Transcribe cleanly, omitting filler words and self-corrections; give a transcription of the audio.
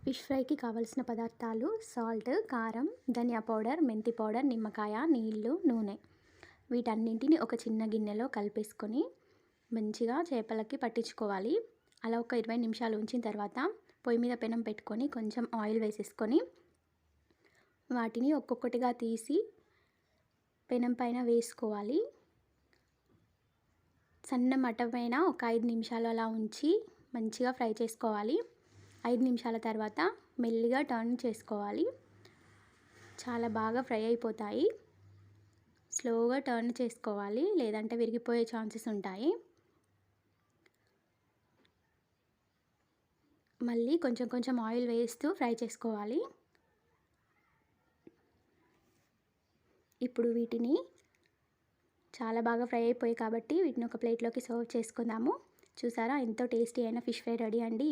Fish ఫ్రైకి కావలసిన పదార్థాలు సాల్ట్, కారం, ధనియా పౌడర్, మెంతి పౌడర్, నిమ్మకాయ, నీళ్లు, నూనె. వీటన్నింటిని ఒక చిన్న గిన్నెలో కలిపేసుకొని మంచిగా చేపలకి పట్టించుకోవాలి. అలా ఒక 20 నిమిషాలు ఉంచిన తర్వాత పొయ్యి మీద పెనం పెట్టుకొని కొంచెం ఆయిల్ వేసేసుకొని వాటిని ఒక్కొక్కటిగా తీసి పెనం పైన వేసుకోవాలి. సన్న మంట పైన ఒక 5 నిమిషాలు అలా ఉంచి మంచిగా ఫ్రై చేసుకోవాలి. 5 నిమిషాల తర్వాత మెల్లిగా టర్న్ చేసుకోవాలి. చాలా బాగా ఫ్రై అయిపోతాయి. స్లోగా టర్న్ చేసుకోవాలి, లేదంటే విరిగిపోయే ఛాన్సెస్ ఉంటాయి. మళ్ళీ కొంచెం కొంచెం ఆయిల్ వేస్తూ ఫ్రై చేసుకోవాలి. ఇప్పుడు వీటిని చాలా బాగా ఫ్రై అయిపోయాయి కాబట్టి వీటిని ఒక ప్లేట్లోకి సర్వ్ చేసుకుందాము. చూసారా, ఎంతో టేస్టీ అయిన ఫిష్ ఫ్రై రెడీ అండి.